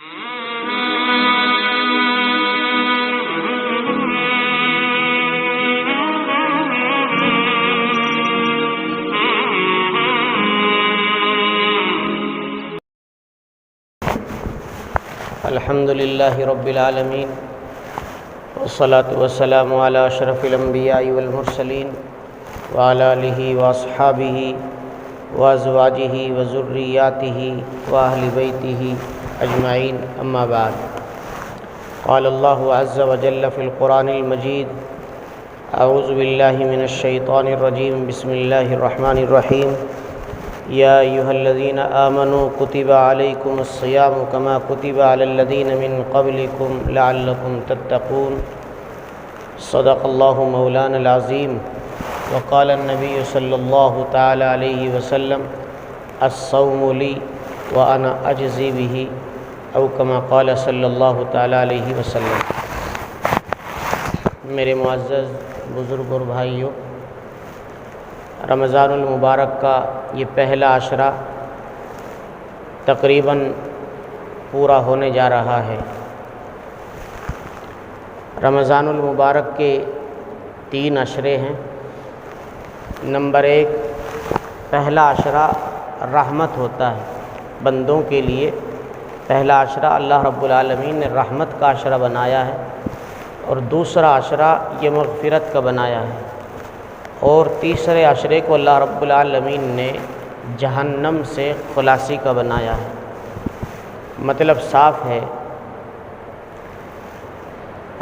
الحمد للہ رب العالمین والصلاة والسلام علی اشرف الانبیاء والمرسلین وعلی آلہ واصحابہ وازواجہ وذریاتہ واہل بیتہ اجمعین، اما بعد۔ قال اللہ عز وجل فی القرآن المجید: اعوذ باللہ من الشیطان الرجیم، بسم اللہ الرحمن الرحیم۔ یا ایہا الذین آمنوا کتب علیکم الصیام کما کتب علی الذین من قبلکم لعلکم تتقون۔ صدق اللہ مولانا العظیم۔ وقال النبی صلی اللہ تعالی علیہ وسلم: الصوم لی وانا اجزی بہ، او کما قال صلی اللہ تعالی علیہ وسلم۔ میرے معزز بزرگ اور بھائیوں، رمضان المبارک کا یہ پہلا عشرہ تقریباً پورا ہونے جا رہا ہے۔ رمضان المبارک کے 3 عشرے ہیں۔ نمبر 1، پہلا عشرہ رحمت ہوتا ہے بندوں کے لیے۔ پہلا عشرہ اللہ رب العالمین نے رحمت کا عشرہ بنایا ہے، اور دوسرا عشرہ یہ مغفرت کا بنایا ہے، اور تیسرے عشرے کو اللہ رب العالمین نے جہنم سے خلاصی کا بنایا ہے۔ مطلب صاف ہے،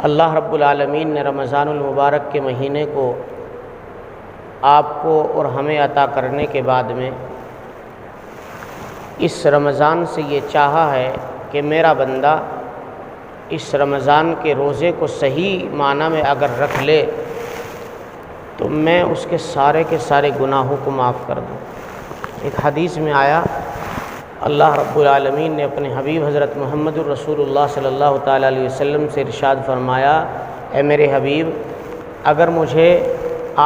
اللہ رب العالمین نے رمضان المبارک کے مہینے کو آپ کو اور ہمیں عطا کرنے کے بعد میں اس رمضان سے یہ چاہا ہے کہ میرا بندہ اس رمضان کے روزے کو صحیح معنی میں اگر رکھ لے تو میں اس کے سارے گناہوں کو معاف کر دوں۔ ایک حدیث میں آیا، اللہ رب العالمین نے اپنے حبیب حضرت محمد الرسول اللہ صلی اللہ تعالیٰ علیہ وسلم سے ارشاد فرمایا: اے میرے حبیب، اگر مجھے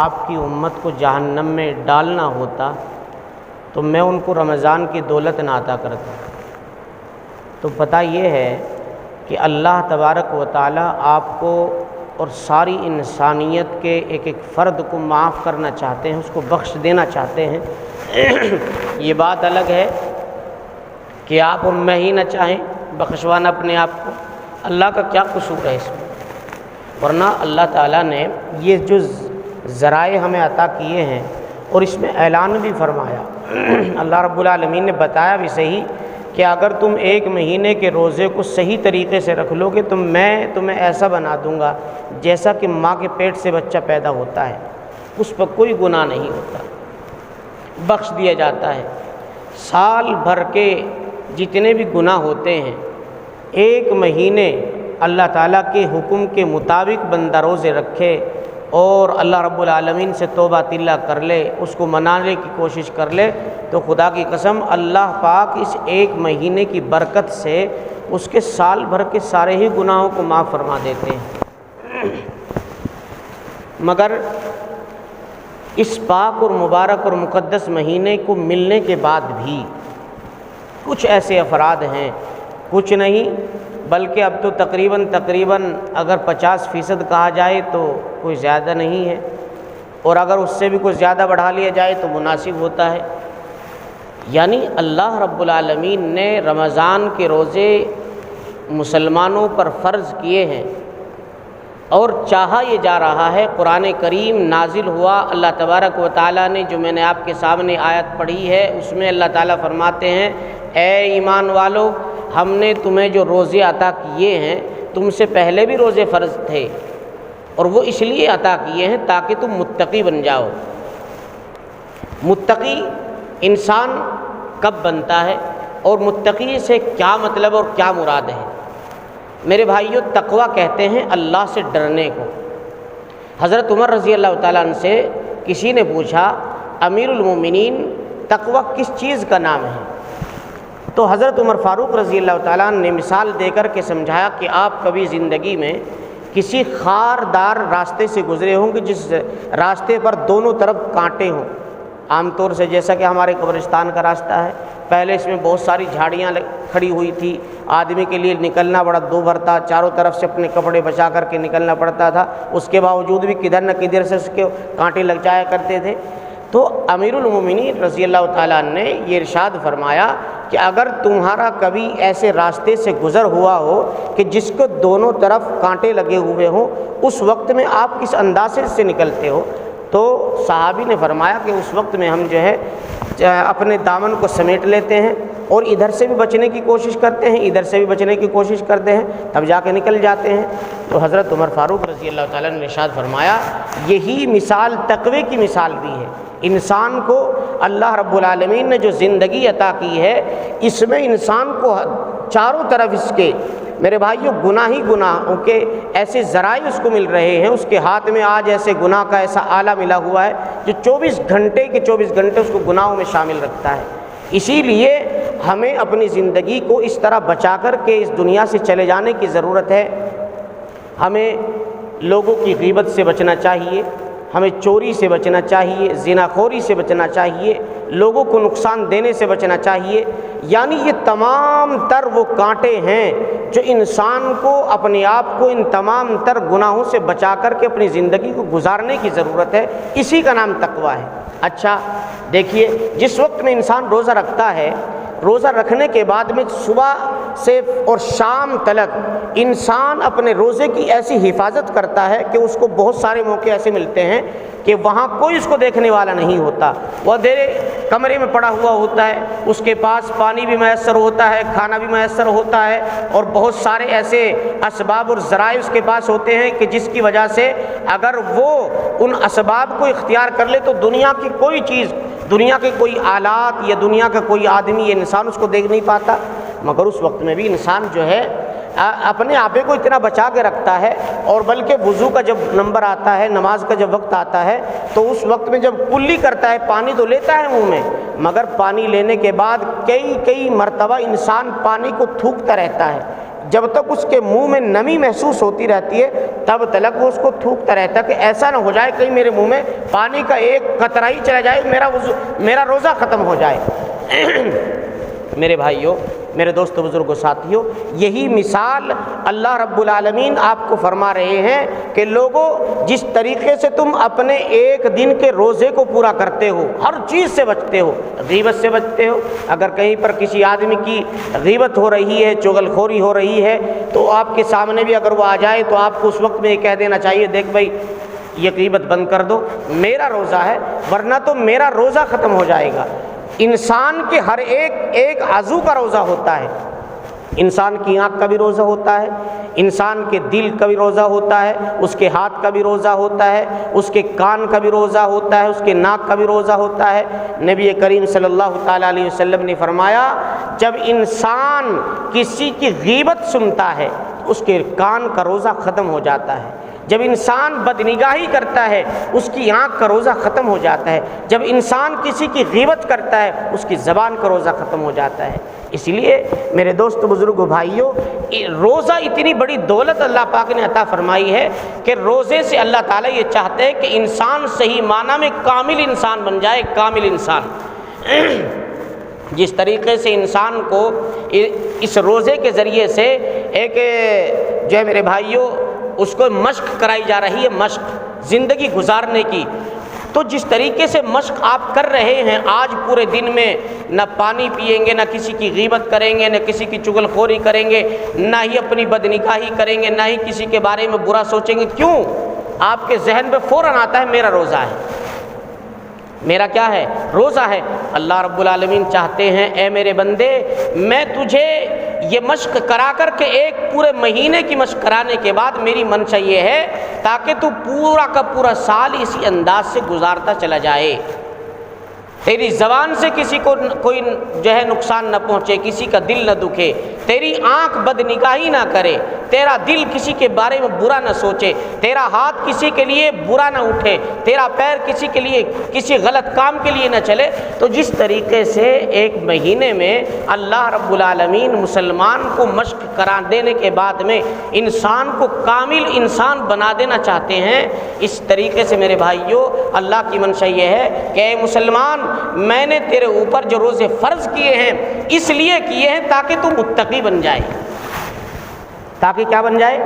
آپ کی امت کو جہنم میں ڈالنا ہوتا تو میں ان کو رمضان کی دولت نہ عطا کرتا۔ تو پتہ یہ ہے کہ اللہ تبارک و تعالیٰ آپ کو اور ساری انسانیت کے ایک فرد کو معاف کرنا چاہتے ہیں، اس کو بخش دینا چاہتے ہیں۔ یہ بات الگ ہے کہ آپ اور میں ہی نہ چاہیں بخشوانا اپنے آپ کو، اللہ کا کیا قصور ہے اس میں؟ ورنہ اللہ تعالیٰ نے یہ جو ذرائع ہمیں عطا کیے ہیں، اور اس میں اعلان بھی فرمایا، اللہ رب العالمین نے بتایا بھی صحیح کہ اگر تم 1 مہینے کے روزے کو صحیح طریقے سے رکھ لو گے تو میں تمہیں ایسا بنا دوں گا جیسا کہ ماں کے پیٹ سے بچہ پیدا ہوتا ہے، اس پر کوئی گناہ نہیں ہوتا، بخش دیا جاتا ہے۔ سال بھر کے جتنے بھی گناہ ہوتے ہیں 1 مہینے اللہ تعالیٰ کے حکم کے مطابق بندہ روزے رکھے اور اللہ رب العالمین سے توبہ طلہ کر لے، اس کو منانے کی کوشش کر لے، تو خدا کی قسم اللہ پاک اس 1 مہینے کی برکت سے اس کے سال بھر کے سارے ہی گناہوں کو معاف فرما دیتے ہیں۔ مگر اس پاک اور مبارک اور مقدس مہینے کو ملنے کے بعد بھی کچھ ایسے افراد ہیں، کچھ نہیں بلکہ اب تو تقریباً اگر 50% کہا جائے تو کوئی زیادہ نہیں ہے، اور اگر اس سے بھی کچھ زیادہ بڑھا لیا جائے تو مناسب ہوتا ہے۔ یعنی اللہ رب العالمین نے رمضان کے روزے مسلمانوں پر فرض کیے ہیں، اور چاہا یہ جا رہا ہے۔ قرآن کریم نازل ہوا، اللہ تبارک و تعالیٰ نے جو میں نے آپ کے سامنے آیت پڑھی ہے اس میں اللہ تعالیٰ فرماتے ہیں: اے ایمان والو، ہم نے تمہیں جو روزے عطا کیے ہیں، تم سے پہلے بھی روزے فرض تھے، اور وہ اس لیے عطا کیے ہیں تاکہ تم متقی بن جاؤ۔ متقی انسان کب بنتا ہے، اور متقی سے کیا مطلب اور کیا مراد ہے؟ میرے بھائیوں، تقویٰ کہتے ہیں اللہ سے ڈرنے کو۔ حضرت عمر رضی اللہ تعالیٰ عنہ سے کسی نے پوچھا: امیر المومنین، تقویٰ کس چیز کا نام ہے؟ تو حضرت عمر فاروق رضی اللہ تعالیٰ عنہ نے مثال دے کر کے سمجھایا کہ آپ کبھی زندگی میں کسی خاردار راستے سے گزرے ہوں گے، جس راستے پر دونوں طرف کانٹے ہوں، عام طور سے جیسا کہ ہمارے قبرستان کا راستہ ہے، پہلے اس میں بہت ساری جھاڑیاں کھڑی ہوئی تھی، آدمی کے لیے نکلنا بڑا دوبھر تھا، چاروں طرف سے اپنے کپڑے بچا کر کے نکلنا پڑتا تھا، اس کے باوجود بھی کدھر نہ کدھر سے اس کے کانٹے لگ جایا کرتے تھے۔ تو امیر المومنین رضی اللہ تعالیٰ عنہ نے یہ ارشاد فرمایا کہ اگر تمہارا کبھی ایسے راستے سے گزر ہوا ہو کہ جس کو دونوں طرف کانٹے لگے ہوئے ہوں، اس وقت میں آپ کس اندازے سے نکلتے ہو؟ تو صحابی نے فرمایا کہ اس وقت میں ہم جو ہے اپنے دامن کو سمیٹ لیتے ہیں اور ادھر سے بھی بچنے کی کوشش کرتے ہیں، ادھر سے بھی بچنے کی کوشش کرتے ہیں، تب جا کے نکل جاتے ہیں۔ تو حضرت عمر فاروق رضی اللہ تعالیٰ نے ارشاد فرمایا یہی مثال تقوی کی مثال بھی ہے۔ انسان کو اللہ رب العالمین نے جو زندگی عطا کی ہے، اس میں انسان کو چاروں طرف اس کے میرے بھائیوں گناہ ہی گناہوں کے ایسے ذرائع اس کو مل رہے ہیں، اس کے ہاتھ میں آج ایسے گناہ کا ایسا آلہ ملا ہوا ہے جو 24 گھنٹے کے 24 گھنٹے اس کو گناہوں میں شامل رکھتا ہے۔ اسی لیے ہمیں اپنی زندگی کو اس طرح بچا کر کے اس دنیا سے چلے جانے کی ضرورت ہے۔ ہمیں لوگوں کی غیبت سے بچنا چاہیے، ہمیں چوری سے بچنا چاہیے، زنا خوری سے بچنا چاہیے، لوگوں کو نقصان دینے سے بچنا چاہیے۔ یعنی یہ تمام تر وہ کانٹے ہیں جو انسان کو اپنے آپ کو ان تمام تر گناہوں سے بچا کر کے اپنی زندگی کو گزارنے کی ضرورت ہے، اسی کا نام تقویٰ ہے۔ اچھا دیکھیے، جس وقت میں انسان روزہ رکھتا ہے، روزہ رکھنے کے بعد میں صبح سے اور شام تلک انسان اپنے روزے کی ایسی حفاظت کرتا ہے کہ اس کو بہت سارے موقع ایسے ملتے ہیں کہ وہاں کوئی اس کو دیکھنے والا نہیں ہوتا، وہ اندھیرے کمرے میں پڑا ہوا ہوتا ہے، اس کے پاس پانی بھی میسر ہوتا ہے، کھانا بھی میسر ہوتا ہے، اور بہت سارے ایسے اسباب اور ذرائع اس کے پاس ہوتے ہیں کہ جس کی وجہ سے اگر وہ ان اسباب کو اختیار کر لے تو دنیا کی کوئی چیز، دنیا کے کوئی آلات یا دنیا کا کوئی آدمی یا انسان اس کو دیکھ نہیں پاتا۔ مگر اس وقت میں بھی انسان جو ہے اپنے آپے کو اتنا بچا کے رکھتا ہے، اور بلکہ وضو کا جب نمبر آتا ہے، نماز کا جب وقت آتا ہے، تو اس وقت میں جب کلی کرتا ہے، پانی تو لیتا ہے منہ میں، مگر پانی لینے کے بعد کئی مرتبہ انسان پانی کو تھوکتا رہتا ہے۔ جب تک اس کے منہ میں نمی محسوس ہوتی رہتی ہے تب تک وہ اس کو تھوکتا رہتا ہے کہ ایسا نہ ہو جائے کہیں میرے منہ میں پانی کا ایک قطرہ ہی چلا جائے، میرا روزہ ختم ہو جائے۔ میرے بھائیوں، میرے دوستو، بزرگوں، ساتھیوں، یہی مثال اللہ رب العالمین آپ کو فرما رہے ہیں کہ لوگوں، جس طریقے سے تم اپنے ایک دن کے روزے کو پورا کرتے ہو، ہر چیز سے بچتے ہو، غیبت سے بچتے ہو، اگر کہیں پر کسی آدمی کی غیبت ہو رہی ہے، چغل خوری ہو رہی ہے، تو آپ کے سامنے بھی اگر وہ آ جائے تو آپ کو اس وقت میں یہ کہہ دینا چاہیے، دیکھ بھائی یہ غیبت بند کر دو، میرا روزہ ہے، ورنہ تو میرا روزہ ختم ہو جائے گا۔ انسان کے ہر ایک عضو کا روزہ ہوتا ہے، انسان کی آنکھ کا بھی روزہ ہوتا ہے، انسان کے دل کا بھی روزہ ہوتا ہے، اس کے ہاتھ کا بھی روزہ ہوتا ہے، اس کے کان کا بھی روزہ ہوتا ہے، اس کے ناک کا بھی روزہ ہوتا ہے۔ نبی کریم صلی اللہ تعالیٰ علیہ وسلم نے فرمایا جب انسان کسی کی غیبت سنتا ہے اس کے کان کا روزہ ختم ہو جاتا ہے، جب انسان بدنگاہی کرتا ہے اس کی آنکھ کا روزہ ختم ہو جاتا ہے، جب انسان کسی کی غیبت کرتا ہے اس کی زبان کا روزہ ختم ہو جاتا ہے۔ اس لیے میرے دوست، بزرگوں، بھائیوں، روزہ اتنی بڑی دولت اللہ پاک نے عطا فرمائی ہے کہ روزے سے اللہ تعالیٰ یہ چاہتے ہیں کہ انسان صحیح معنی میں کامل انسان بن جائے، کامل انسان۔ جس طریقے سے انسان کو اس روزے کے ذریعے سے ایک جو ہے میرے بھائیوں اس کو مشق کرائی جا رہی ہے، مشق زندگی گزارنے کی، تو جس طریقے سے مشق آپ کر رہے ہیں، آج پورے دن میں نہ پانی پئیں گے، نہ کسی کی غیبت کریں گے، نہ کسی کی چغل خوری کریں گے، نہ ہی اپنی بدنگاہی کریں گے، نہ ہی کسی کے بارے میں برا سوچیں گے، کیوں؟ آپ کے ذہن میں فوراً آتا ہے میرا روزہ ہے، میرا کیا ہے؟ روزہ ہے۔ اللہ رب العالمین چاہتے ہیں اے میرے بندے، میں تجھے یہ مشق کرا کر کے ایک پورے مہینے کی مشق کرانے کے بعد میری منشا یہ ہے تاکہ تو پورا کا پورا سال اسی انداز سے گزارتا چلا جائے، تیری زبان سے کسی کو کوئی جو ہے نقصان نہ پہنچے، کسی کا دل نہ دکھے، تیری آنکھ بدنگاہی نہ کرے، تیرا دل کسی کے بارے میں برا نہ سوچے، تیرا ہاتھ کسی کے لیے برا نہ اٹھے، تیرا پیر کسی کے لیے کسی غلط کام کے لیے نہ چلے۔ تو جس طریقے سے ایک مہینے میں اللہ رب العالمین مسلمان کو مشق کرا دینے کے بعد میں انسان کو کامل انسان بنا دینا چاہتے ہیں، اس طریقے سے میرے بھائیوں اللہ کی منشا یہ ہے کہ اے مسلمان، میں نے تیرے اوپر جو روزے فرض کیے ہیں اس لیے کیے ہیں تاکہ تو متقی بن جائے، تاکہ کیا بن جائے؟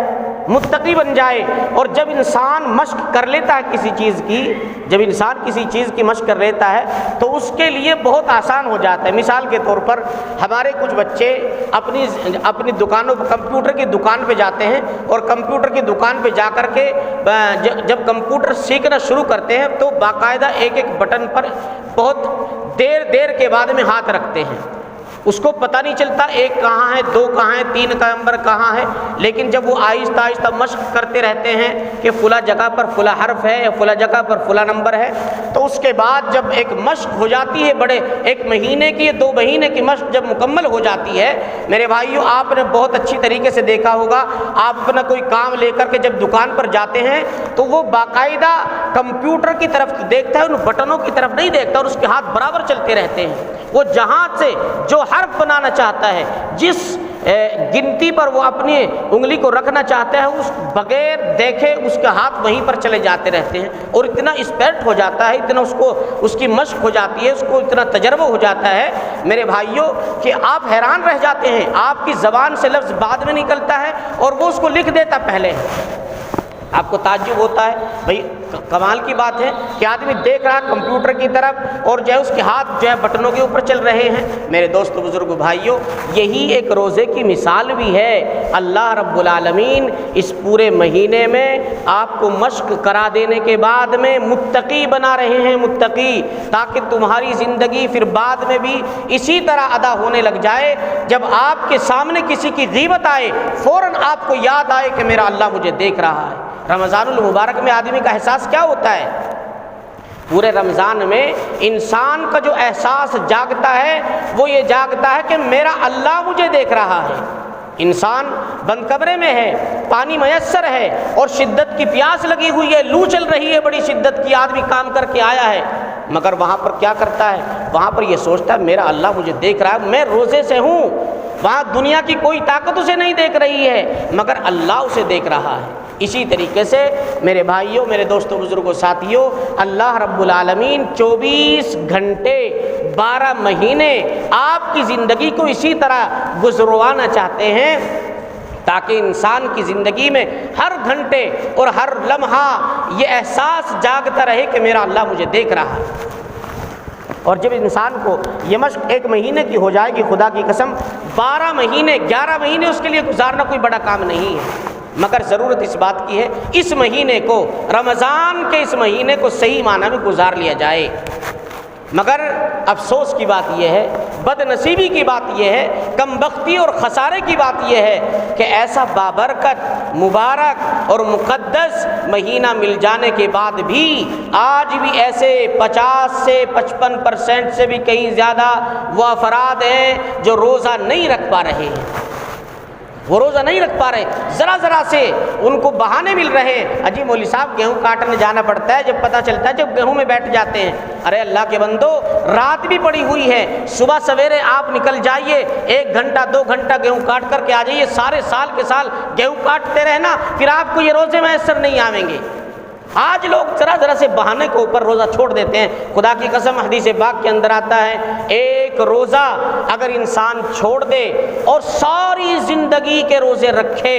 متقی بن جائے۔ اور جب انسان مشق کر لیتا ہے کسی چیز کی، جب انسان کسی چیز کی مشق کر لیتا ہے تو اس کے لیے بہت آسان ہو جاتا ہے۔ مثال کے طور پر ہمارے کچھ بچے اپنی دکانوں کمپیوٹر کی دکان پہ جاتے ہیں، اور کمپیوٹر کی دکان پہ جا کر کے جب کمپیوٹر سیکھنا شروع کرتے ہیں تو باقاعدہ ایک ایک بٹن پر بہت دیر کے بعد میں ہاتھ رکھتے ہیں، اس کو پتہ نہیں چلتا ایک کہاں ہے، دو کہاں ہے، تین کا نمبر کہاں ہے، لیکن جب وہ آہستہ آہستہ مشق کرتے رہتے ہیں کہ فلاں جگہ پر فلاں حرف ہے یا فلاں جگہ پر فلاں نمبر ہے، تو اس کے بعد جب ایک مشق ہو جاتی ہے، بڑے ایک مہینے کی 2 مہینے کی مشق جب مکمل ہو جاتی ہے، میرے بھائیوں آپ نے بہت اچھی طریقے سے دیکھا ہوگا، آپ اپنا کوئی کام لے کر کے جب دکان پر جاتے ہیں تو وہ باقاعدہ کمپیوٹر کی طرف دیکھتا ہے، ان بٹنوں کی طرف نہیں دیکھتا، اور اس کے ہاتھ برابر چلتے رہتے ہیں۔ وہ جہاں سے جو حرف بنانا چاہتا ہے، جس گنتی پر وہ اپنی انگلی کو رکھنا چاہتا ہے، اس بغیر دیکھے اس کے ہاتھ وہیں پر چلے جاتے رہتے ہیں، اور اتنا اسپیرٹ ہو جاتا ہے، اتنا اس کی مشق ہو جاتی ہے، اس کو اتنا تجربہ ہو جاتا ہے میرے بھائیوں کہ آپ حیران رہ جاتے ہیں۔ آپ کی زبان سے لفظ بعد میں نکلتا ہے اور وہ اس کو لکھ دیتا پہلے۔ آپ کو تعجب ہوتا ہے، بھئی کمال کی بات ہے کہ آدمی دیکھ رہا کمپیوٹر کی طرف اور جو ہے اس کے ہاتھ جو ہے بٹنوں کے اوپر چل رہے ہیں۔ میرے دوستو بزرگ بھائیوں، یہی ایک روزے کی مثال بھی ہے۔ اللہ رب العالمین اس پورے مہینے میں آپ کو مشق کرا دینے کے بعد میں متقی بنا رہے ہیں، متقی، تاکہ تمہاری زندگی پھر بعد میں بھی اسی طرح ادا ہونے لگ جائے۔ جب آپ کے سامنے کسی کی غیبت آئے، فوراً آپ کو یاد آئے کہ میرا اللہ مجھے دیکھ رہا ہے۔ رمضان المبارک میں آدمی کا احساس کیا ہوتا ہے؟ پورے رمضان میں انسان کا جو احساس جاگتا ہے وہ یہ جاگتا ہے کہ میرا اللہ مجھے دیکھ رہا ہے۔ انسان بند کمرے میں ہے، پانی میسر ہے اور شدت کی پیاس لگی ہوئی ہے، لو چل رہی ہے بڑی شدت کی، آدمی کام کر کے آیا ہے، مگر وہاں پر کیا کرتا ہے؟ وہاں پر یہ سوچتا ہے میرا اللہ مجھے دیکھ رہا ہے، میں روزے سے ہوں۔ وہاں دنیا کی کوئی طاقت اسے نہیں دیکھ رہی ہے، مگر اللہ اسے دیکھ رہا ہے۔ اسی طریقے سے میرے بھائیوں، میرے دوستوں، بزرگوں، ساتھیوں، اللہ رب العالمین 24 گھنٹے 12 مہینے آپ کی زندگی کو اسی طرح گزروانا چاہتے ہیں تاکہ انسان کی زندگی میں ہر گھنٹے اور ہر لمحہ یہ احساس جاگتا رہے کہ میرا اللہ مجھے دیکھ رہا ہے۔ اور جب انسان کو یہ مشق 1 مہینے کی ہو جائے گی، خدا کی قسم 12 مہینے 11 مہینے اس کے لیے گزارنا کوئی بڑا کام نہیں ہے، مگر ضرورت اس بات کی ہے اس مہینے کو، رمضان کے اس مہینے کو صحیح معنی میں گزار لیا جائے۔ مگر افسوس کی بات یہ ہے، بد نصیبی کی بات یہ ہے، کم بختی اور خسارے کی بات یہ ہے کہ ایسا بابرکت، مبارک اور مقدس مہینہ مل جانے کے بعد بھی آج بھی ایسے 50 سے 55% سے بھی کہیں زیادہ وہ افراد ہیں جو روزہ نہیں رکھ پا رہے ہیں، وہ روزہ نہیں رکھ پا رہے، ذرا سے ان کو بہانے مل رہے ہیں۔ اجی مولوی صاحب گیہوں کاٹنے جانا پڑتا ہے، جب پتہ چلتا ہے جب گیہوں میں بیٹھ جاتے ہیں، ارے اللہ کے بندو رات بھی پڑی ہوئی ہے، صبح سویرے آپ نکل جائیے، 1 گھنٹہ 2 گھنٹہ گیہوں کاٹ کر کے آ جائیے، سارے سال کے سال گیہوں کاٹتے رہنا، پھر آپ کو یہ روزے میسر نہیں آویں گے۔ آج لوگ ذرا سے بہانے کے اوپر روزہ چھوڑ دیتے ہیں۔ خدا کی قسم حدیث پاک کے اندر آتا ہے، ایک روزہ اگر انسان چھوڑ دے اور ساری زندگی کے روزے رکھے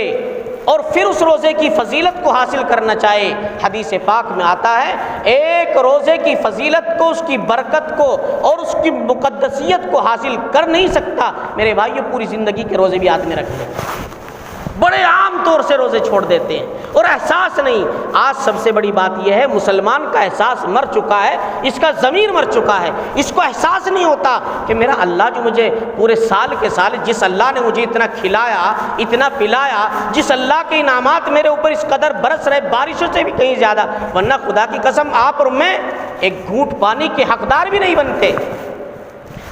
اور پھر اس روزے کی فضیلت کو حاصل کرنا چاہے، حدیث پاک میں آتا ہے ایک روزے کی فضیلت کو، اس کی برکت کو اور اس کی مقدسیت کو حاصل کر نہیں سکتا۔ میرے بھائیو، پوری زندگی کے روزے بھی آدمی رکھ لے، بڑے عام طور سے روزے چھوڑ دیتے ہیں اور احساس نہیں۔ آج سب سے بڑی بات یہ ہے، مسلمان کا احساس مر چکا ہے، اس کا ضمیر مر چکا ہے، اس کو احساس نہیں ہوتا کہ میرا اللہ جو مجھے پورے سال کے سال، جس اللہ نے مجھے اتنا کھلایا، اتنا پلایا، جس اللہ کے انعامات میرے اوپر اس قدر برس رہے، بارشوں سے بھی کہیں زیادہ، ورنہ خدا کی قسم آپ اور میں ایک گھونٹ پانی کے حقدار بھی نہیں بنتے۔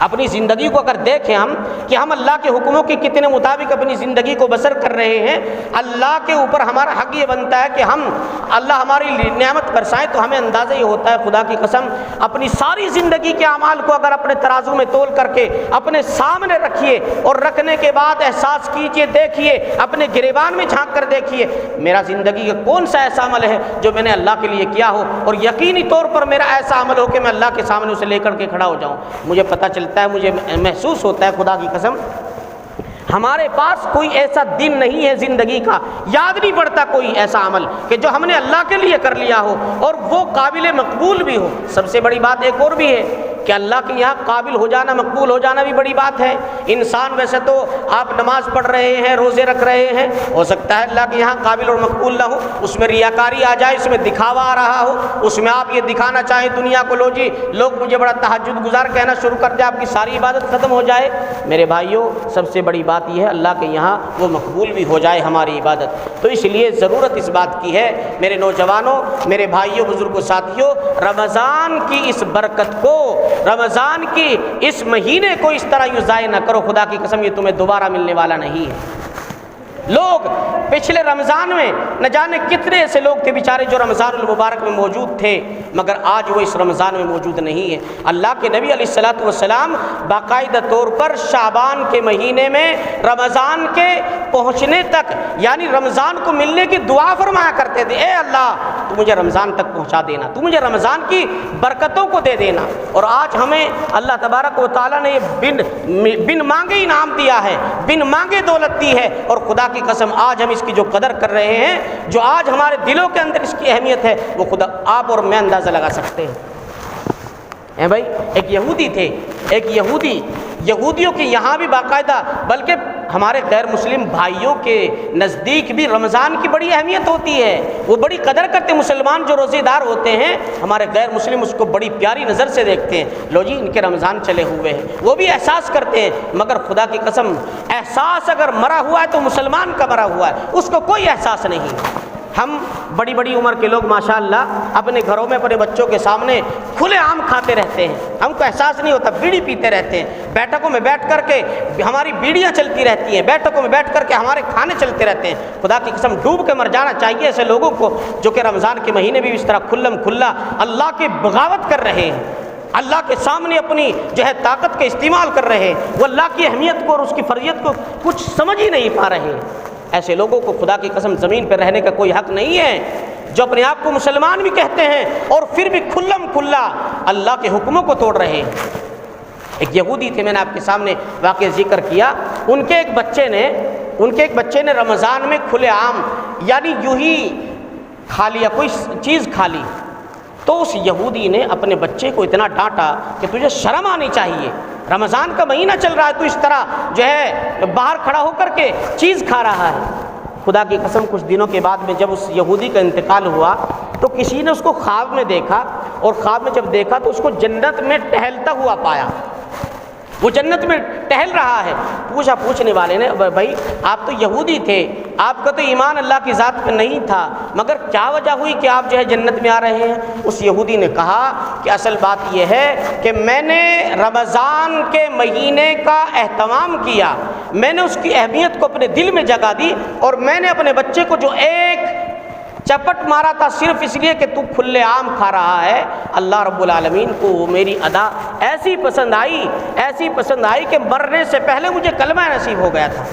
اپنی زندگی کو اگر دیکھیں ہم کہ ہم اللہ کے حکموں کے کتنے مطابق اپنی زندگی کو بسر کر رہے ہیں، اللہ کے اوپر ہمارا حق یہ بنتا ہے کہ ہم اللہ ہماری نعمت برسائے تو ہمیں اندازہ یہ ہوتا ہے خدا کی قسم اپنی ساری زندگی کے اعمال کو اگر اپنے ترازو میں تول کر کے اپنے سامنے رکھیے اور رکھنے کے بعد احساس کیجئے، دیکھیے اپنے گریبان میں جھانک کر دیکھیے میرا زندگی کا کون سا ایسا عمل ہے جو میں نے اللہ کے لیے کیا ہو، اور یقینی طور پر میرا ایسا عمل ہو کہ میں اللہ کے سامنے اسے لے کر کے کھڑا ہو جاؤں۔ مجھے پتہ چلتا ہے، مجھے محسوس ہوتا ہے خدا کی قسم ہمارے پاس کوئی ایسا دن نہیں ہے زندگی کا، یاد نہیں پڑتا کوئی ایسا عمل کہ جو ہم نے اللہ کے لیے کر لیا ہو اور وہ قابل مقبول بھی ہو۔ سب سے بڑی بات ایک اور بھی ہے کہ اللہ کے یہاں قابل ہو جانا، مقبول ہو جانا بھی بڑی بات ہے۔ انسان ویسے تو آپ نماز پڑھ رہے ہیں، روزے رکھ رہے ہیں، ہو سکتا ہے اللہ کے یہاں قابل اور مقبول نہ ہو، اس میں ریاکاری آ جائے، اس میں دکھاوا آ رہا ہو، اس میں آپ یہ دکھانا چاہیں دنیا کو، لو جی لوگ مجھے بڑا تہجد گزار کہنا شروع کر دیں، آپ کی ساری عبادت ختم ہو جائے۔ میرے بھائیوں، سب سے بڑی بات یہ ہے اللہ کے یہاں وہ مقبول بھی ہو جائے ہماری عبادت۔ تو اس لیے ضرورت اس بات کی ہے میرے نوجوانوں، میرے بھائیوں، بزرگوں، ساتھیوں، رمضان کی اس برکت کو، رمضان کی اس مہینے کو اس طرح یوں ضائع نہ کرو، خدا کی قسم یہ تمہیں دوبارہ ملنے والا نہیں ہے۔ لوگ پچھلے رمضان میں نہ جانے کتنے ایسے لوگ تھے بیچارے جو رمضان المبارک میں موجود تھے، مگر آج وہ اس رمضان میں موجود نہیں ہے۔ اللہ کے نبی علیہ الصلوۃ والسلام باقاعدہ طور پر شعبان کے مہینے میں رمضان کے پہنچنے تک، یعنی رمضان کو ملنے کی دعا فرمایا کرتے تھے، اے اللہ تو مجھے رمضان تک پہنچا دینا، تو مجھے رمضان کی برکتوں کو دے دینا۔ اور آج ہمیں اللہ تبارک و تعالیٰ نے یہ بن مانگے انعام دیا ہے، بن مانگے دولت دی ہے، اور خدا کی قسم آج ہم اس کی جو قدر کر رہے ہیں، جو آج ہمارے دلوں کے اندر اس کی اہمیت ہے، وہ خدا آپ اور میں اندازہ لگا سکتے ہیں۔ بھائی ایک یہودی تھے، ایک یہودیوں کے یہاں بھی باقاعدہ، بلکہ ہمارے غیر مسلم بھائیوں کے نزدیک بھی رمضان کی بڑی اہمیت ہوتی ہے، وہ بڑی قدر کرتے ہیں۔ مسلمان جو روزے دار ہوتے ہیں، ہمارے غیر مسلم اس کو بڑی پیاری نظر سے دیکھتے ہیں، لو جی ان کے رمضان چلے ہوئے ہیں، وہ بھی احساس کرتے ہیں، مگر خدا کی قسم احساس اگر مرا ہوا ہے تو مسلمان کا مرا ہوا ہے، اس کو کوئی احساس نہیں۔ ہم بڑی بڑی عمر کے لوگ ماشاءاللہ اپنے گھروں میں اپنے بچوں کے سامنے کھلے عام کھاتے رہتے ہیں، ہم کو احساس نہیں ہوتا، بیڑی پیتے رہتے ہیں، بیٹھکوں میں بیٹھ کر کے ہماری بیڑیاں چلتی رہتی ہیں، بیٹھکوں میں بیٹھ کر کے ہمارے کھانے چلتے رہتے ہیں۔ خدا کی قسم ڈوب کے مر جانا چاہیے ایسے لوگوں کو جو کہ رمضان کے مہینے بھی اس طرح کھلم کھلا اللہ کی بغاوت کر رہے ہیں، اللہ کے سامنے اپنی جو ہے طاقت کا استعمال کر رہے ہیں، وہ اللہ کی اہمیت کو اور اس کی فرضیت کو کچھ سمجھ ہی نہیں پا رہے ہیں۔ ایسے لوگوں کو خدا کی قسم زمین پہ رہنے کا کوئی حق نہیں ہے، جو اپنے آپ کو مسلمان بھی کہتے ہیں اور پھر بھی کھلم کھلا اللہ کے حکموں کو توڑ رہے ہیں۔ ایک یہودی تھے، میں نے آپ کے سامنے واقعہ ذکر کیا، ان کے ایک بچے نے رمضان میں کھلے عام یعنی یوں ہی کھا لیا، کوئی چیز کھا لی، تو اس یہودی نے اپنے بچے کو اتنا ڈانٹا کہ تجھے شرم آنی چاہیے، رمضان کا مہینہ چل رہا ہے، تو اس طرح جو ہے باہر کھڑا ہو کر کے چیز کھا رہا ہے۔ خدا کی قسم کچھ دنوں کے بعد میں جب اس یہودی کا انتقال ہوا تو کسی نے اس کو خواب میں دیکھا، اور خواب میں جب دیکھا تو اس کو جنت میں ٹہلتا ہوا پایا، وہ جنت میں ٹہل رہا ہے۔ پوچھا پوچھنے والے نے، بھائی آپ تو یہودی تھے، آپ کا تو ایمان اللہ کی ذات پہ نہیں تھا، مگر کیا وجہ ہوئی کہ آپ جو ہے جنت میں آ رہے ہیں؟ اس یہودی نے کہا کہ اصل بات یہ ہے کہ میں نے رمضان کے مہینے کا اہتمام کیا، میں نے اس کی اہمیت کو اپنے دل میں جگہ دی، اور میں نے اپنے بچے کو جو ایک چپٹ مارا تھا صرف اس لیے کہ تو کھلے عام کھا رہا ہے، اللہ رب العالمین کو میری ادا ایسی پسند آئی کہ مرنے سے پہلے مجھے کلمہ نصیب ہو گیا تھا،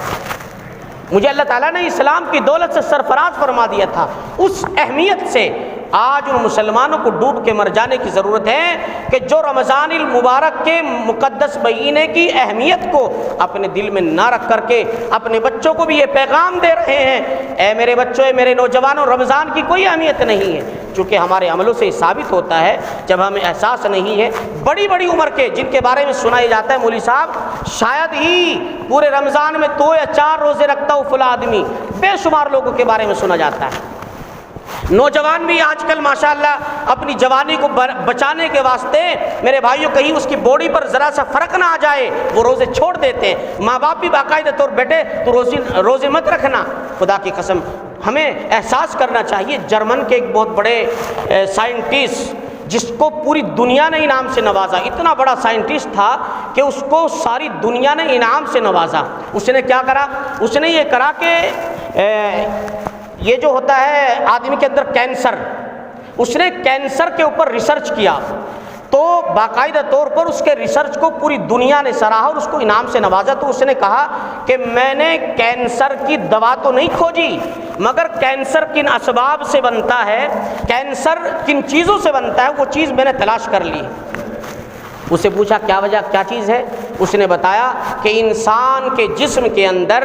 مجھے اللہ تعالیٰ نے اسلام کی دولت سے سرفراز فرما دیا تھا۔ اس اہمیت سے آج ان مسلمانوں کو ڈوب کے مر جانے کی ضرورت ہے کہ جو رمضان المبارک کے مقدس مہینے کی اہمیت کو اپنے دل میں نہ رکھ کر کے اپنے بچوں کو بھی یہ پیغام دے رہے ہیں، اے میرے بچوں، اے میرے نوجوانوں، رمضان کی کوئی اہمیت نہیں ہے، چونکہ ہمارے عملوں سے یہ ثابت ہوتا ہے جب ہمیں احساس نہیں ہے۔ بڑی بڑی عمر کے جن کے بارے میں سنایا جاتا ہے مولوی صاحب شاید ہی پورے رمضان میں 2 یا 4 روزے رکھتا ہو فلاں آدمی، بے شمار لوگوں کے بارے میں سنا جاتا ہے۔ نوجوان بھی آج کل ماشاءاللہ اپنی جوانی کو بچانے کے واسطے میرے بھائیوں کہیں اس کی باڈی پر ذرا سا فرق نہ آ جائے وہ روزے چھوڑ دیتے ہیں۔ ماں باپ بھی باقاعدہ طور بیٹے تو روزے مت رکھنا۔ خدا کی قسم ہمیں احساس کرنا چاہیے۔ جرمن کے ایک بہت بڑے سائنٹسٹ جس کو پوری دنیا نے انعام سے نوازا، اتنا بڑا سائنٹسٹ تھا کہ اس کو ساری دنیا نے انعام سے نوازا۔ اس نے کیا کرا؟ اس نے یہ کرا کہ یہ جو ہوتا ہے آدمی کے اندر کینسر، اس نے کینسر کے اوپر ریسرچ کیا، تو باقاعدہ طور پر اس کے ریسرچ کو پوری دنیا نے سراہا اور اس کو انعام سے نوازا۔ تو اس نے کہا کہ میں نے کینسر کی دوا تو نہیں کھوجی، مگر کینسر کن اسباب سے بنتا ہے، کینسر کن چیزوں سے بنتا ہے، وہ چیز میں نے تلاش کر لی۔ اسے پوچھا کیا وجہ، کیا چیز ہے؟ اس نے بتایا کہ انسان کے جسم کے اندر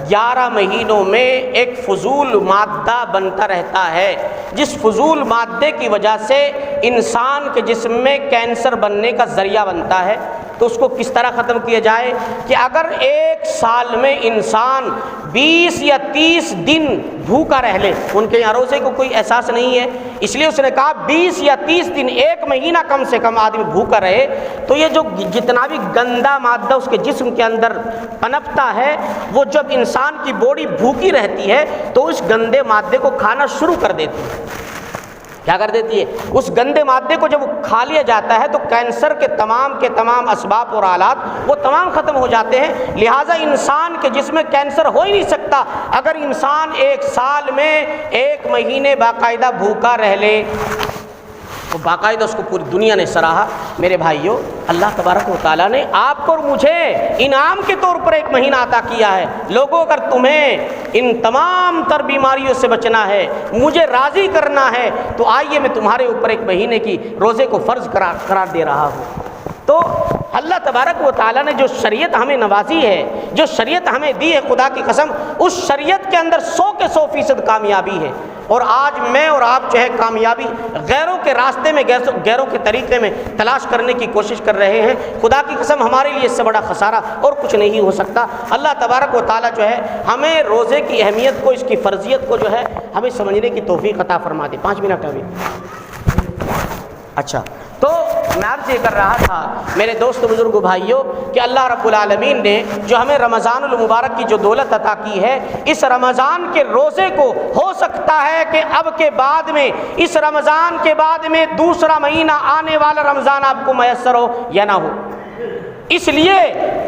11 مہینوں میں ایک فضول مادہ بنتا رہتا ہے، جس فضول مادے کی وجہ سے انسان کے جسم میں کینسر بننے کا ذریعہ بنتا ہے۔ تو اس کو کس طرح ختم کیا جائے کہ اگر ایک سال میں انسان 20 یا 30 دن بھوکا رہ لے، ان کے یہاں روزے کو کوئی احساس نہیں ہے، اس لیے اس نے کہا 20 یا 30 دن، 1 مہینہ کم سے کم آدمی بھوکا رہے، تو یہ جو جتنا بھی گندا مادہ اس کے جسم کے اندر پنپتا ہے، وہ جب انسان کی باڈی بھوکی رہتی ہے تو اس گندے مادے کو کھانا شروع کر دیتی ہے۔ کیا کر دیتی ہے؟ اس گندے مادے کو جب کھا لیا جاتا ہے تو کینسر کے تمام اسباب اور آلات وہ تمام ختم ہو جاتے ہیں۔ لہٰذا انسان کے جسم میں کینسر ہو ہی نہیں سکتا اگر انسان 1 سال میں 1 مہینے باقاعدہ بھوکا رہ لے۔ تو باقاعدہ اس کو پوری دنیا نے سراہا۔ میرے بھائیوں، اللہ تبارک و تعالیٰ نے آپ کو اور مجھے انعام کے طور پر 1 مہینہ عطا کیا ہے۔ لوگوں، اگر تمہیں ان تمام تر بیماریوں سے بچنا ہے، مجھے راضی کرنا ہے، تو آئیے میں تمہارے اوپر 1 مہینے کی روزے کو فرض قرار دے رہا ہوں۔ تو اللہ تبارک و تعالیٰ نے جو شریعت ہمیں نوازی ہے، جو شریعت ہمیں دی ہے، خدا کی قسم اس شریعت کے اندر 100 کے 100% کامیابی ہے۔ اور آج میں اور آپ جو ہے کامیابی غیروں کے راستے میں، غیروں کے طریقے میں تلاش کرنے کی کوشش کر رہے ہیں۔ خدا کی قسم ہمارے لیے اس سے بڑا خسارہ اور کچھ نہیں ہو سکتا۔ اللہ تبارک و تعالیٰ جو ہے ہمیں روزے کی اہمیت کو، اس کی فرضیت کو جو ہے ہمیں سمجھنے کی توفیق عطا فرما دے۔ 5 منٹ ابھی۔ اچھا، تو میں آپ سے یہ کر رہا تھا میرے دوست بزرگ بھائیوں کہ اللہ رب العالمین نے جو ہمیں رمضان المبارک کی جو دولت عطا کی ہے، اس رمضان کے روزے کو ہو سکتا ہے کہ اب کے بعد میں، اس رمضان کے بعد میں دوسرا مہینہ آنے والا رمضان آپ کو میسر ہو یا نہ ہو۔ اس لیے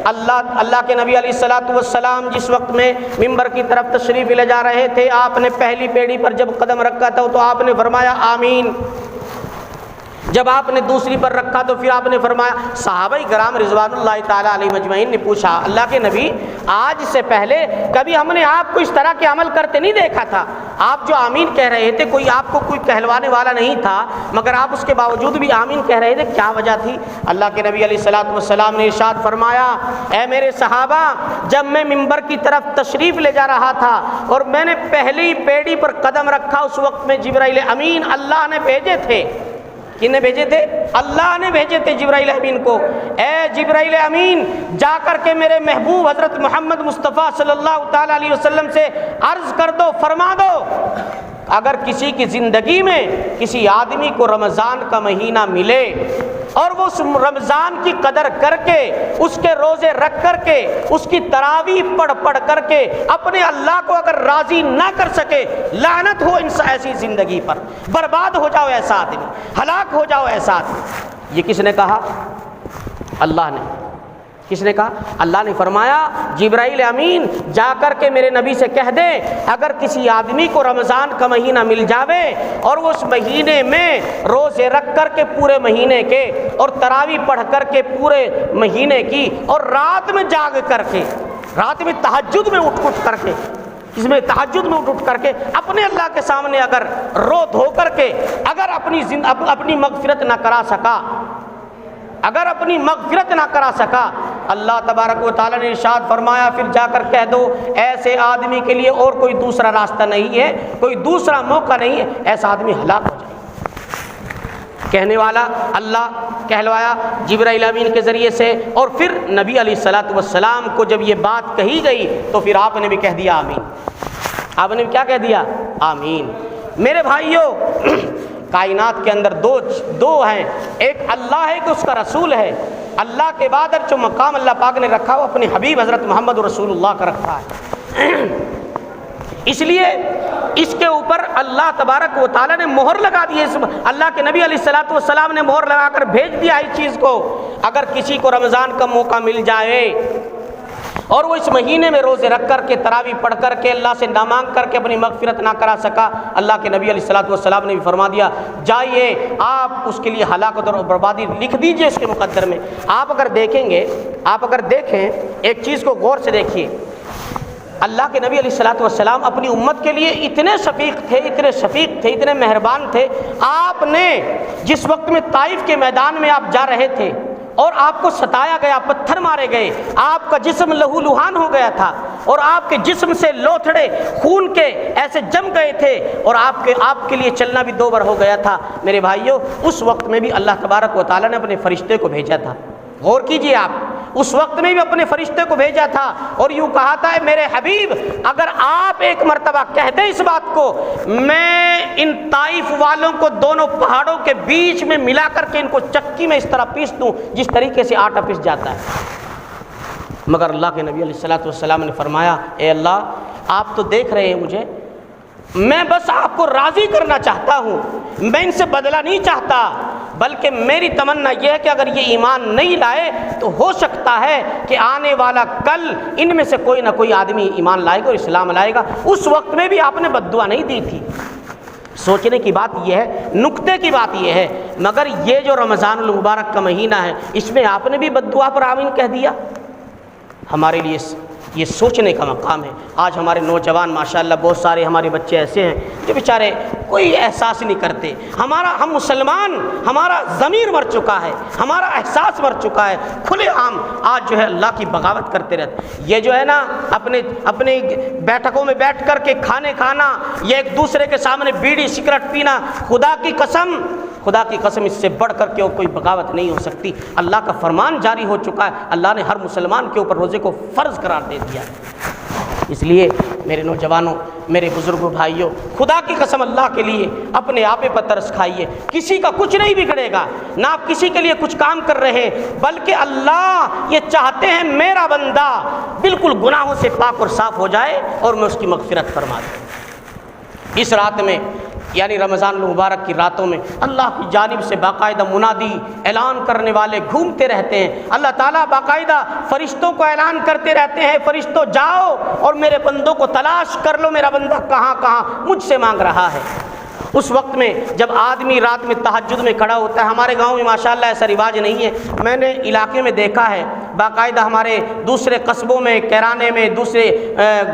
اللہ کے نبی علیہ الصلوۃ والسلام جس وقت میں ممبر کی طرف تشریف لے جا رہے تھے، آپ نے پہلی پیڑھی پر جب قدم رکھا تھا تو آپ نے فرمایا آمین۔ جب آپ نے دوسری پر رکھا تو پھر آپ نے فرمایا۔ صحابہ کرام رضوان اللہ تعالیٰ علیہ مجمعین نے پوچھا اللہ کے نبی، آج سے پہلے کبھی ہم نے آپ کو اس طرح کے عمل کرتے نہیں دیکھا تھا، آپ جو آمین کہہ رہے تھے کوئی آپ کو کوئی کہلوانے والا نہیں تھا، مگر آپ اس کے باوجود بھی آمین کہہ رہے تھے، کیا وجہ تھی؟ اللہ کے نبی علیہ الصلوۃ والسلام نے ارشاد فرمایا، اے میرے صحابہ، جب میں ممبر کی طرف تشریف لے جا رہا تھا اور میں نے پہلی پیڑھی پر قدم رکھا، اس وقت میں جبرائیل امین اللہ نے بھیجے تھے۔ کن نے بھیجے تھے؟ اللہ نے بھیجے تھے جبرائیل امین کو۔ اے جبرائیل امین، جا کر کے میرے محبوب حضرت محمد مصطفیٰ صلی اللہ تعالیٰ علیہ وسلم سے عرض کر دو، فرما دو، اگر کسی کی زندگی میں کسی آدمی کو رمضان کا مہینہ ملے اور وہ اس رمضان کی قدر کر کے، اس کے روزے رکھ کر کے، اس کی تراویح پڑھ کر کے اپنے اللہ کو اگر راضی نہ کر سکے، لعنت ہو ایسی زندگی پر، برباد ہو جاؤ ایسا آدمی، ہلاک ہو جاؤ ایسا آدمی۔ یہ کس نے کہا؟ اللہ نے۔ کس نے کہا؟ اللہ نے فرمایا جبرائیل امین جا کر کے میرے نبی سے کہہ دے، اگر کسی آدمی کو رمضان کا مہینہ مل جاوے اور وہ اس مہینے میں روزے رکھ کر کے پورے مہینے کے اور تراویح پڑھ کر کے پورے مہینے کی، اور رات میں جاگ کر کے، رات میں تہجد میں اٹھ کر کے، اس میں تہجد میں اٹھ کر کے اپنے اللہ کے سامنے اگر رو دھو کر کے اگر اپنی مغفرت نہ کرا سکا، اگر اپنی مغفرت نہ کرا سکا، اللہ تبارک و تعالیٰ نے ارشاد فرمایا پھر جا کر کہہ دو ایسے آدمی کے لیے اور کوئی دوسرا راستہ نہیں ہے، کوئی دوسرا موقع نہیں ہے، ایسا آدمی ہلاک ہو جائے۔ کہنے والا اللہ کہلوایا جبرائیل امین کے ذریعے سے، اور پھر نبی علیہ الصلوۃ والسلام کو جب یہ بات کہی گئی تو پھر آپ نے بھی کہہ دیا آمین۔ آپ نے بھی کیا کہہ دیا؟ آمین۔ میرے بھائیوں، کائنات کے اندر دو ہیں، ایک اللہ ہے کہ اس کا رسول ہے، اللہ کے بعد جو مقام اللہ پاک نے رکھا وہ اپنے حبیب حضرت محمد رسول اللہ کا رکھا ہے۔ اس لیے اس کے اوپر اللہ تبارک و تعالیٰ نے مہر لگا دی ہے، اللہ کے نبی علیہ الصلوۃ والسلام نے مہر لگا کر بھیج دیا اس چیز کو۔ اگر کسی کو رمضان کا موقع مل جائے اور وہ اس مہینے میں روزے رکھ کر کے تراویح پڑھ کر کے اللہ سے نہ مانگ کر کے اپنی مغفرت نہ کرا سکا، اللہ کے نبی علیہ الصلوۃ والسلام نے بھی فرما دیا جائیے آپ اس کے لیے ہلاکت اور بربادی لکھ دیجئے اس کے مقدر میں۔ آپ اگر دیکھیں ایک چیز کو غور سے دیکھیے، اللہ کے نبی علیہ الصلوۃ والسلام اپنی امت کے لیے اتنے شفیق تھے، اتنے مہربان تھے۔ آپ نے جس وقت میں طائف کے میدان میں آپ جا رہے تھے اور آپ کو ستایا گیا، پتھر مارے گئے، آپ کا جسم لہو لہان ہو گیا تھا اور آپ کے جسم سے لوتھڑے خون کے ایسے جم گئے تھے اور آپ کے لیے چلنا بھی دو بار ہو گیا تھا، میرے بھائیوں اس وقت میں بھی اللہ تبارک و تعالیٰ نے اپنے فرشتے کو بھیجا تھا۔ غور کیجئے آپ، اس وقت میں بھی اپنے فرشتے کو بھیجا تھا اور یوں کہا تھا اے میرے حبیب اگر آپ ایک مرتبہ کہہ دیں اس بات کو، میں ان طائف والوں کو دونوں پہاڑوں کے بیچ میں ملا کر کے ان کو چکی میں اس طرح پیس دوں جس طریقے سے آٹا پس جاتا ہے۔ مگر اللہ کے نبی علیہ الصلوۃ والسلام نے فرمایا اے اللہ آپ تو دیکھ رہے ہیں مجھے، میں بس آپ کو راضی کرنا چاہتا ہوں، میں ان سے بدلہ نہیں چاہتا، بلکہ میری تمنا یہ ہے کہ اگر یہ ایمان نہیں لائے تو ہو سکتا ہے کہ آنے والا کل ان میں سے کوئی نہ کوئی آدمی ایمان لائے گا اور اسلام لائے گا۔ اس وقت میں بھی آپ نے بد دعا نہیں دی تھی۔ سوچنے کی بات یہ ہے، نکتے کی بات یہ ہے، مگر یہ جو رمضان المبارک کا مہینہ ہے اس میں آپ نے بھی بد دعا پر آمین کہہ دیا۔ ہمارے لیے یہ سوچنے کا مقام ہے۔ آج ہمارے نوجوان ماشاءاللہ بہت سارے ہمارے بچے ایسے ہیں جو بیچارے کوئی احساس نہیں کرتے، ہم مسلمان، ہمارا ضمیر مر چکا ہے، ہمارا احساس مر چکا ہے، کھلے عام آج جو ہے اللہ کی بغاوت کرتے رہتے۔ یہ جو ہے نا اپنے بیٹھکوں میں بیٹھ کر کے کھانے کھانا، یہ ایک دوسرے کے سامنے بیڑی سگریٹ پینا، خدا کی قسم اس سے بڑھ کر کے کوئی بغاوت نہیں ہو سکتی۔ اللہ کا فرمان جاری ہو چکا ہے، اللہ نے ہر مسلمان کے اوپر روزے کو فرض قرار دے دیا ہے۔ اس لیے میرے نوجوانوں، میرے بزرگوں، بھائیوں، خدا کی قسم اللہ کے لیے اپنے آپ پر ترس کھائیے۔ کسی کا کچھ نہیں بگڑے گا، نہ آپ کسی کے لیے کچھ کام کر رہے ہیں، بلکہ اللہ یہ چاہتے ہیں میرا بندہ بالکل گناہوں سے پاک اور صاف ہو جائے اور میں اس کی مغفرت فرما دوں۔ اس رات میں یعنی رمضان المبارک کی راتوں میں اللہ کی جانب سے باقاعدہ منادی اعلان کرنے والے گھومتے رہتے ہیں۔ اللہ تعالیٰ باقاعدہ فرشتوں کو اعلان کرتے رہتے ہیں، فرشتوں جاؤ اور میرے بندوں کو تلاش کر لو، میرا بندہ کہاں کہاں مجھ سے مانگ رہا ہے۔ اس وقت میں جب آدمی رات میں تہجد میں کھڑا ہوتا ہے، ہمارے گاؤں میں ماشاءاللہ ایسا رواج نہیں ہے، میں نے علاقے میں دیکھا ہے، باقاعدہ ہمارے دوسرے قصبوں میں، کیرانے میں، دوسرے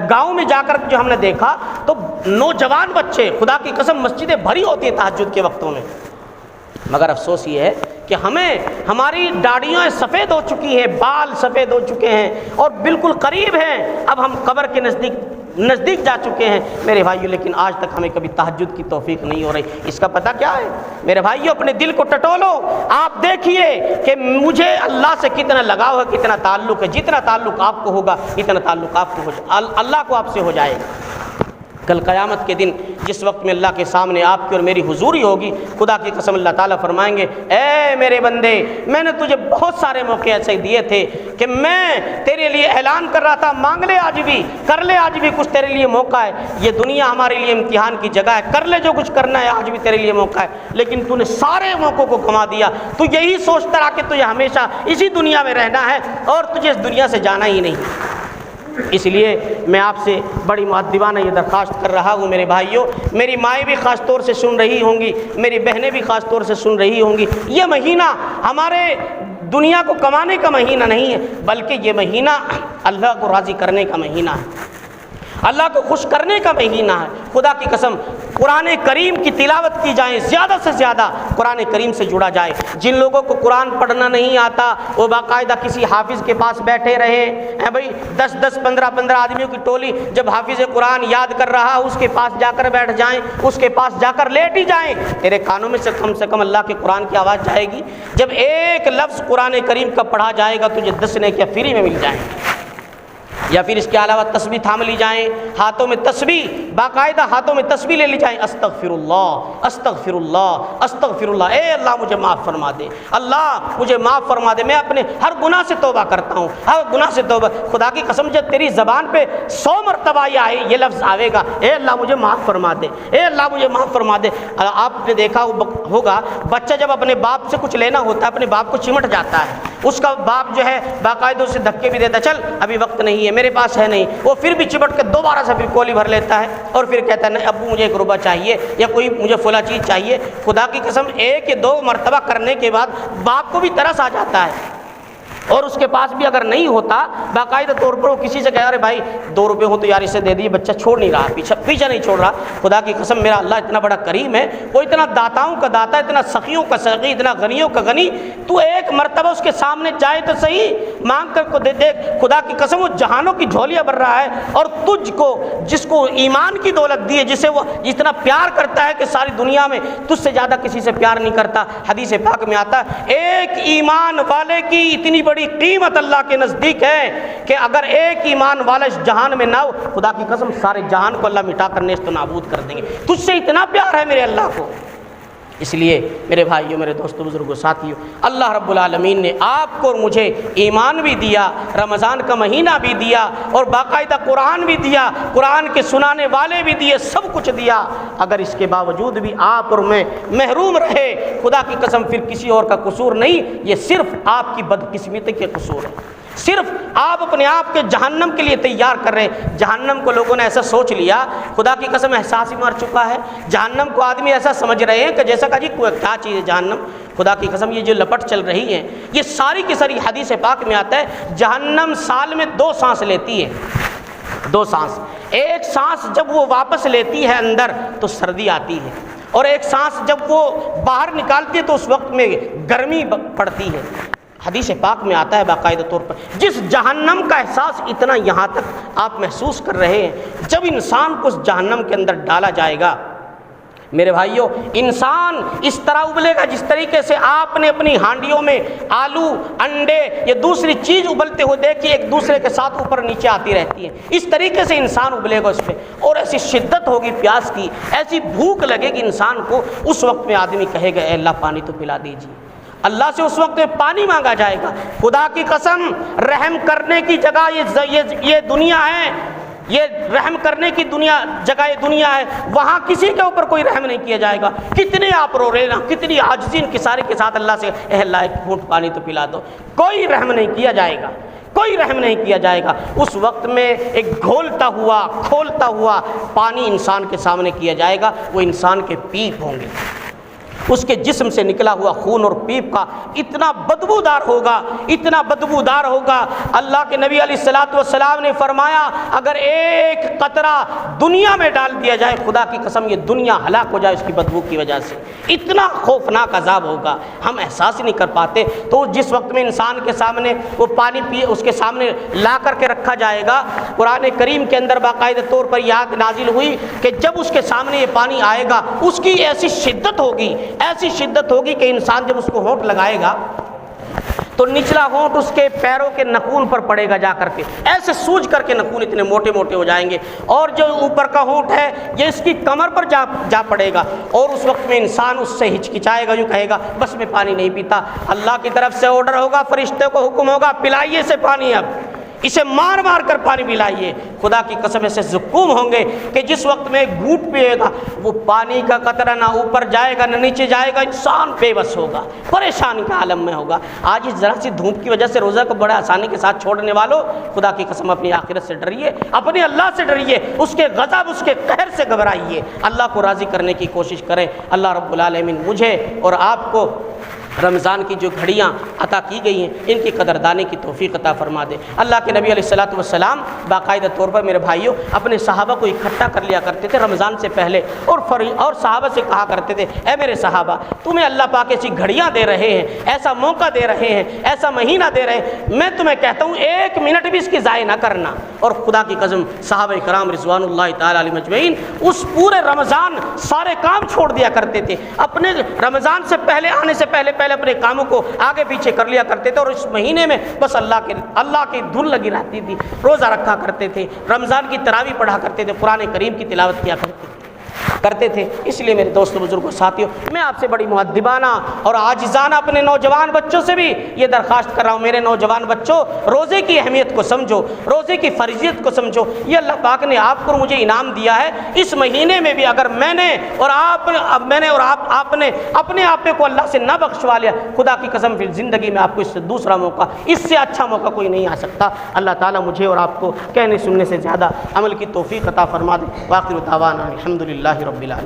گاؤں میں جا کر جو ہم نے دیکھا تو نوجوان بچے خدا کی قسم مسجدیں بھری ہوتی ہیں تہجد کے وقتوں میں۔ مگر افسوس یہ ہے کہ ہماری داڑھیاں سفید ہو چکی ہیں، بال سفید ہو چکے ہیں اور بالکل قریب ہیں، اب ہم قبر کے نزدیک جا چکے ہیں میرے بھائیوں، لیکن آج تک ہمیں کبھی تہجد کی توفیق نہیں ہو رہی۔ اس کا پتہ کیا ہے میرے بھائیوں؟ اپنے دل کو ٹٹولو، آپ دیکھیے کہ مجھے اللہ سے کتنا لگاؤ ہے، کتنا تعلق ہے۔ جتنا تعلق آپ کو ہوگا اتنا تعلق آپ کو اللہ کو آپ سے ہو جائے گا۔ کل قیامت کے دن جس وقت میں اللہ کے سامنے آپ کی اور میری حضوری ہوگی، خدا کی قسم اللہ تعالیٰ فرمائیں گے اے میرے بندے، میں نے تجھے بہت سارے موقع ایسے دیے تھے کہ میں تیرے لیے اعلان کر رہا تھا، مانگ لے آج بھی، کر لے آج بھی، کچھ تیرے لیے موقع ہے۔ یہ دنیا ہمارے لیے امتحان کی جگہ ہے، کر لے جو کچھ کرنا ہے، آج بھی تیرے لیے موقع ہے، لیکن تو نے سارے موقعوں کو گنوا دیا۔ تو یہی سوچتا رہا کہ تجھے ہمیشہ اسی دنیا میں رہنا ہے اور تجھے اس دنیا سے جانا ہی نہیں۔ اس لیے میں آپ سے بڑی مؤدبانہ یہ درخواست کر رہا ہوں میرے بھائیوں، میری مائیں بھی خاص طور سے سن رہی ہوں گی، میری بہنیں بھی خاص طور سے سن رہی ہوں گی، یہ مہینہ ہمارے دنیا کو کمانے کا مہینہ نہیں ہے، بلکہ یہ مہینہ اللہ کو راضی کرنے کا مہینہ ہے، اللہ کو خوش کرنے کا مہینہ ہے۔ خدا کی قسم قرآن کریم کی تلاوت کی جائے، زیادہ سے زیادہ قرآن کریم سے جڑا جائے۔ جن لوگوں کو قرآن پڑھنا نہیں آتا وہ باقاعدہ کسی حافظ کے پاس بیٹھے رہے ہیں بھائی، 10 15 آدمیوں کی ٹولی جب حافظ قرآن یاد کر رہا اس کے پاس جا کر بیٹھ جائیں، اس کے پاس جا کر لیٹ ہی جائیں، تیرے کانوں میں سے کم اللہ کے قرآن کی آواز جائے گی۔ جب ایک لفظ قرآن کریم کا پڑھا جائے گا تجھے 10 نیکیاں فری میں مل جائیں گی۔ یا پھر اس کے علاوہ تسبیح تھام لی جائیں، ہاتھوں میں تسبیح، باقاعدہ ہاتھوں میں تسبیح لے لی جائیں، استغفر اللہ استغفر اللہ استغفر اللہ، اے اللہ مجھے معاف فرما دے، اللہ مجھے معاف فرما دے، میں اپنے ہر گناہ سے توبہ کرتا ہوں، ہر گناہ سے توبہ۔ خدا کی قسم جب تیری زبان پہ 100 مرتبہ یہ لفظ آئے گا، اے اللہ مجھے معاف فرما دے، اے اللہ مجھے معاف فرما دے۔ آپ نے دیکھا ہوگا بچہ جب اپنے باپ سے کچھ لینا ہوتا ہے اپنے باپ کو چمٹ جاتا ہے، اس کا باپ جو ہے باقاعدہ اسے دھکے بھی دیتا ہے، چل ابھی وقت نہیں ہے، میرے پاس ہے نہیں، وہ پھر بھی چمٹ کے دوبارہ سے پھر کولی بھر لیتا ہے اور پھر کہتا ہے نہیں ابو مجھے 1 روپیہ چاہیے یا کوئی مجھے فلاں چیز چاہیے۔ خدا کی قسم 1 یا 2 مرتبہ کرنے کے بعد باپ کو بھی ترس آ جاتا ہے، اور اس کے پاس بھی اگر نہیں ہوتا باقاعدہ طور پر وہ کسی سے کہہ رہے بھائی 2 روپے ہو تو یار اسے دے دیے، بچہ چھوڑ نہیں رہا، پیچھا نہیں چھوڑ رہا۔ خدا کی قسم میرا اللہ اتنا بڑا کریم ہے، وہ اتنا داتاؤں کا داتا، اتنا سخیوں کا سخی، اتنا غنیوں کا غنی، تو 1 مرتبہ اس کے سامنے جائے تو صحیح، مانگ کر کو دے دے۔ خدا کی قسم وہ جہانوں کی جھولیاں بھر رہا ہے، اور تجھ کو جس کو ایمان کی دولت دی ہے، جسے وہ اتنا پیار کرتا ہے کہ ساری دنیا میں تجھ سے زیادہ کسی سے پیار نہیں کرتا۔ حدیث پاک میں آتا ہے ایک ایمان والے کی اتنی بڑی قیمت اللہ کے نزدیک ہے کہ اگر ایک ایمان والا اس جہان میں نہ ہو، خدا کی قسم سارے جہان کو اللہ مٹا کر نیست و نابود کر دیں گے۔ تجھ سے اتنا پیار ہے میرے اللہ کو۔ اس لیے میرے بھائیوں، میرے دوستوں، بزرگوں، ساتھیوں، اللہ رب العالمین نے آپ کو اور مجھے ایمان بھی دیا، رمضان کا مہینہ بھی دیا، اور باقاعدہ قرآن بھی دیا، قرآن کے سنانے والے بھی دیے، سب کچھ دیا۔ اگر اس کے باوجود بھی آپ اور میں محروم رہے، خدا کی قسم پھر کسی اور کا قصور نہیں، یہ صرف آپ کی بدقسمتی کے قصور ہے، صرف آپ اپنے آپ کے جہنم کے لیے تیار کر رہے ہیں۔ جہنم کو لوگوں نے ایسا سوچ لیا، خدا کی قسم احساس ہی مار چکا ہے۔ جہنم کو آدمی ایسا سمجھ رہے ہیں کہ جیسا کہ جی کیا چیز ہے جہنم۔ خدا کی قسم یہ جو لپٹ چل رہی ہے یہ ساری کی ساری حدیث پاک میں آتا ہے جہنم سال میں 2 سانس لیتی ہے، 2 سانس۔ ایک سانس جب وہ واپس لیتی ہے اندر تو سردی آتی ہے، اور ایک سانس جب وہ باہر نکالتی ہے تو اس وقت میں گرمی پڑتی ہے۔ حدیث پاک میں آتا ہے باقاعدہ طور پر جس جہنم کا احساس اتنا یہاں تک آپ محسوس کر رہے ہیں، جب انسان کو اس جہنم کے اندر ڈالا جائے گا میرے بھائیوں، انسان اس طرح ابلے گا جس طریقے سے آپ نے اپنی ہانڈیوں میں آلو، انڈے یا دوسری چیز ابلتے ہوئے دیکھی، ایک دوسرے کے ساتھ اوپر نیچے آتی رہتی ہے، اس طریقے سے انسان ابلے گا اس پہ، اور ایسی شدت ہوگی پیاس کی، ایسی بھوک لگے گی انسان کو، اس وقت میں آدمی کہے گا اے اللہ پانی تو پلا دیجیے۔ اللہ سے اس وقت میں پانی مانگا جائے گا۔ خدا کی قسم رحم کرنے کی جگہ یہ دنیا ہے، یہ رحم کرنے کی جگہ یہ دنیا ہے، وہاں کسی کے اوپر کوئی رحم نہیں کیا جائے گا۔ کتنے آپ رو رہے نا، کتنی عاجزی انکساری کے ساتھ اللہ سے اے اللہ 1 گھونٹ پانی تو پلا دو، کوئی رحم نہیں کیا جائے گا، کوئی رحم نہیں کیا جائے گا۔ اس وقت میں ایک گھولتا ہوا کھولتا ہوا پانی انسان کے سامنے کیا جائے گا، وہ انسان کے پیپ ہوں گے، اس کے جسم سے نکلا ہوا خون اور پیپ کا اتنا بدبودار ہوگا، اتنا بدبودار ہوگا۔ اللہ کے نبی علیہ الصلوۃ والسلام نے فرمایا اگر ایک قطرہ دنیا میں ڈال دیا جائے، خدا کی قسم یہ دنیا ہلاک ہو جائے اس کی بدبو کی وجہ سے، اتنا خوفناک عذاب ہوگا، ہم احساس ہی نہیں کر پاتے۔ تو جس وقت میں انسان کے سامنے وہ پانی پیے، اس کے سامنے لا کر کے رکھا جائے گا، قرآن کریم کے اندر باقاعدہ طور پر یاد نازل ہوئی کہ جب اس کے سامنے یہ پانی آئے گا اس کی ایسی شدت ہوگی، ایسی شدت ہوگی کہ انسان جب اس کو ہونٹ لگائے گا تو نچلا ہونٹ اس کے پیروں کے نخون پر پڑے گا، جا کر کے ایسے سوج کر کے نخون اتنے موٹے موٹے ہو جائیں گے، اور جو اوپر کا ہونٹ ہے یہ اس کی کمر پر جا پڑے گا، اور اس وقت میں انسان اس سے ہچکچائے گا، یوں کہے گا بس میں پانی نہیں پیتا۔ اللہ کی طرف سے آرڈر ہوگا، فرشتے کو حکم ہوگا پلائیے سے پانی، اب اسے مار مار کر پانی پلائیے۔ خدا کی قسم ایسے زکوم ہوں گے کہ جس وقت میں گھونٹ پیے گا وہ پانی کا قطرہ نہ اوپر جائے گا نہ نیچے جائے گا، انسان بے بس ہوگا، پریشانی کے عالم میں ہوگا۔ آج اس ذرا سی دھوپ کی وجہ سے روزہ کو بڑے آسانی کے ساتھ چھوڑنے والوں، خدا کی قسم اپنی آخرت سے ڈریے، اپنے اللہ سے ڈریے، اس کے غضب اس کے قہر سے گھبرائیے، اللہ کو راضی کرنے کی کوشش کریں۔ اللہ رب العالمین مجھے اور آپ کو رمضان کی جو گھڑیاں عطا کی گئی ہیں ان کی قدردانی کی توفیق عطا فرما دے۔ اللہ کے نبی علیہ الصلوۃ والسلام باقاعدہ طور پر میرے بھائیوں اپنے صحابہ کو اکٹھا کر لیا کرتے تھے رمضان سے پہلے، اور صحابہ سے کہا کرتے تھے اے میرے صحابہ تمہیں اللہ پاک ایسی گھڑیاں دے رہے ہیں، ایسا موقع دے رہے ہیں، ایسا مہینہ دے رہے ہیں، میں تمہیں کہتا ہوں 1 منٹ بھی اس کی ضائع نہ کرنا۔ اور خدا کی قسم صحابہ کرام رضوان اللہ تعالی علیہم اجمعین اس پورے رمضان سارے کام چھوڑ دیا کرتے تھے، اپنے رمضان سے پہلے آنے سے پہلے پہلے اپنے کاموں کو آگے پیچھے کر لیا کرتے تھے، اور اس مہینے میں بس اللہ کی دھن لگی رہتی تھی، روزہ رکھا کرتے تھے، رمضان کی تراویح پڑھا کرتے تھے، قرآن کریم کی تلاوت کیا کرتے تھے۔ اس لیے میرے دوستوں بزرگوں ساتھیوں، میں آپ سے بڑی مؤدبانہ اور عاجزانہ اپنے نوجوان بچوں سے بھی یہ درخواست کر رہا ہوں، میرے نوجوان بچوں، روزے کی اہمیت کو سمجھو، روزے کی فرضیت کو سمجھو۔ یہ اللہ پاک نے آپ کو مجھے انعام دیا ہے، اس مہینے میں بھی اگر میں نے اور آپ نے اپنے آپ کو اللہ سے نہ بخشوا لیا، خدا کی قسم پھر زندگی میں آپ کو اس سے دوسرا موقع، اس سے اچھا موقع کوئی نہیں آ سکتا۔ اللہ تعالیٰ مجھے اور آپ کو کہنے سننے سے زیادہ عمل کی توفیق عطا فرما دے۔ وآخر دعوانا الحمدللہ رب العالمین۔